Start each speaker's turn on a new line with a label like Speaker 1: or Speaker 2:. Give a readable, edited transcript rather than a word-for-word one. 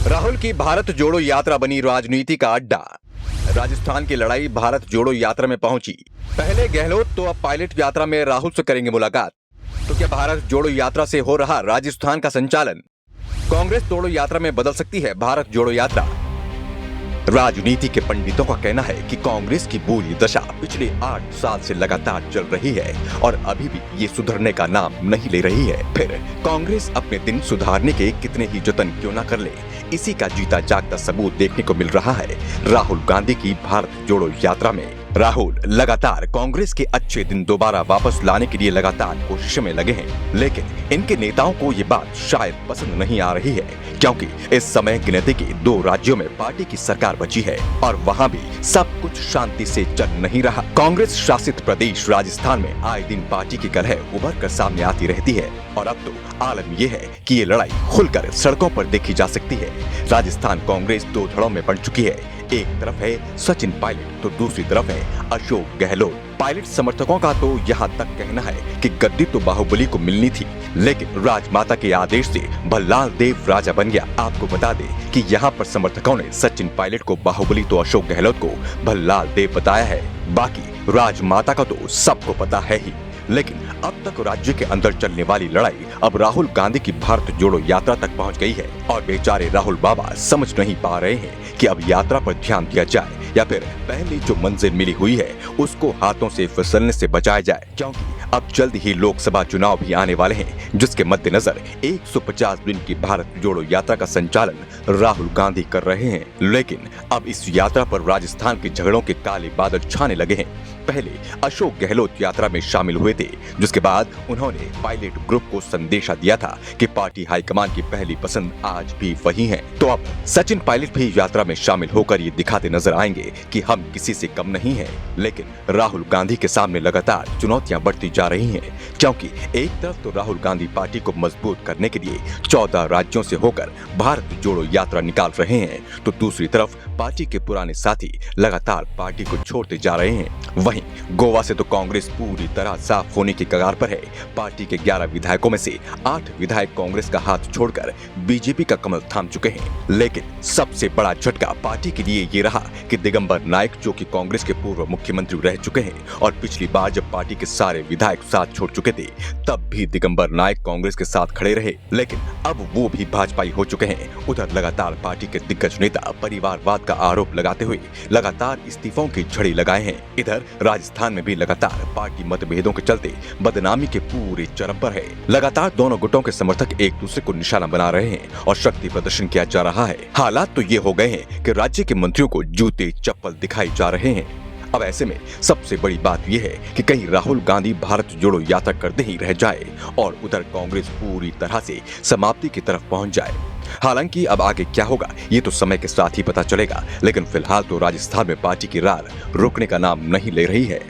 Speaker 1: राहुल की भारत जोड़ो यात्रा बनी राजनीति का अड्डा। राजस्थान की लड़ाई भारत जोड़ो यात्रा में पहुंची। पहले गहलोत तो अब पायलट यात्रा में राहुल से करेंगे मुलाकात। तो क्या भारत जोड़ो यात्रा से हो रहा राजस्थान का संचालन? कांग्रेस जोड़ो यात्रा में बदल सकती है भारत जोड़ो यात्रा। राजनीति के पंडितों का कहना है कि कांग्रेस की बुरी दशा पिछले 8 साल से लगातार चल रही है और अभी भी ये सुधरने का नाम नहीं ले रही है। फिर कांग्रेस अपने दिन सुधारने के कितने ही जतन क्यों न कर ले, इसी का जीता जागता सबूत देखने को मिल रहा है राहुल गांधी की भारत जोड़ो यात्रा में। राहुल लगातार कांग्रेस के अच्छे दिन दोबारा वापस लाने के लिए लगातार कोशिशों में लगे हैं, लेकिन इनके नेताओं को ये बात शायद पसंद नहीं आ रही है, क्योंकि इस समय गिनती के 2 राज्यों में पार्टी की सरकार बची है और वहां भी सब कुछ शांति से चल नहीं रहा। कांग्रेस शासित प्रदेश राजस्थान में आए दिन पार्टी की कलह उभर कर सामने आती रहती है और अब तो आलम यह है कि ये लड़ाई खुलकर सड़कों पर देखी जा सकती है। राजस्थान कांग्रेस 2 धड़ों में बंट चुकी है। एक तरफ है सचिन पायलट तो दूसरी तरफ है अशोक गहलोत। पायलट समर्थकों का तो यहाँ तक कहना है कि गद्दी तो बाहुबली को मिलनी थी, लेकिन राजमाता के आदेश से भल्लाल देव राजा बन गया। आपको बता दें कि यहाँ पर समर्थकों ने सचिन पायलट को बाहुबली तो अशोक गहलोत को भल्लाल देव बताया है। बाकी राजमाता का तो सबको पता है ही, लेकिन अब तक राज्य के अंदर चलने वाली लड़ाई अब राहुल गांधी की भारत जोड़ो यात्रा तक पहुंच गई है और बेचारे राहुल बाबा समझ नहीं पा रहे हैं कि अब यात्रा पर ध्यान दिया जाए या फिर पहले जो मंजिल मिली हुई है उसको हाथों से फिसलने से बचाया जाए, क्योंकि अब जल्द ही लोकसभा चुनाव भी आने वाले हैं, जिसके मद्देनजर 150 दिन की भारत जोड़ो यात्रा का संचालन राहुल गांधी कर रहे हैं। लेकिन अब इस यात्रा पर राजस्थान के झगड़ों के काले बादल छाने लगे हैं। पहले अशोक गहलोत यात्रा में शामिल हुए थे, जिसके बाद उन्होंने पायलट ग्रुप को संदेशा दिया था कि पार्टी हाईकमान की पहली पसंद आज भी वही है। तो अब सचिन पायलट भी यात्रा में शामिल होकर ये दिखाते नजर आएंगे कि हम किसी से कम नहीं हैं। लेकिन राहुल गांधी के सामने लगातार चुनौतियां बढ़ती जा रही हैं, क्योंकि एक तरफ तो राहुल गांधी पार्टी को मजबूत करने के लिए 14 राज्यों से होकर भारत जोड़ो यात्रा निकाल रहे हैं, तो दूसरी तरफ पार्टी के पुराने साथी लगातार पार्टी को छोड़ते जा रहे हैं। वहीं गोवा से तो कांग्रेस पूरी तरह साफ होने की कगार पर है। पार्टी के 11 विधायकों में से 8 विधायक कांग्रेस का हाथ छोड़कर बीजेपी का कमल थाम चुके हैं। लेकिन सबसे बड़ा झटका पार्टी के लिए ये रहा कि दिगंबर नायक, जो कि कांग्रेस के पूर्व मुख्यमंत्री रह चुके हैं और पिछली बार जब पार्टी के सारे विधायक साथ छोड़ चुके थे तब भी दिगंबर नायक कांग्रेस के साथ खड़े रहे, लेकिन अब वो भी भाजपाई हो चुके हैं। उधर लगातार पार्टी के दिग्गज नेता परिवारवाद का आरोप लगाते हुए लगातार इस्तीफों की झड़ी लगाए हैं। इधर राजस्थान में भी लगातार पार्टी मतभेदों के चलते बदनामी के पूरे चरम पर है। लगातार दोनों गुटों के समर्थक एक दूसरे को निशाना बना रहे हैं और शक्ति प्रदर्शन किया जा रहा है। हालात तो ये हो गए हैं कि राज्य के मंत्रियों को जूते चप्पल दिखाई जा रहे हैं। अब ऐसे में सबसे बड़ी बात यह है कि कहीं राहुल गांधी भारत जोड़ो यात्रा करते ही रह जाए और उधर कांग्रेस पूरी तरह से समाप्ति की तरफ पहुंच जाए। हालांकि अब आगे क्या होगा ये तो समय के साथ ही पता चलेगा, लेकिन फिलहाल तो राजस्थान में पार्टी की रार रुकने का नाम नहीं ले रही है।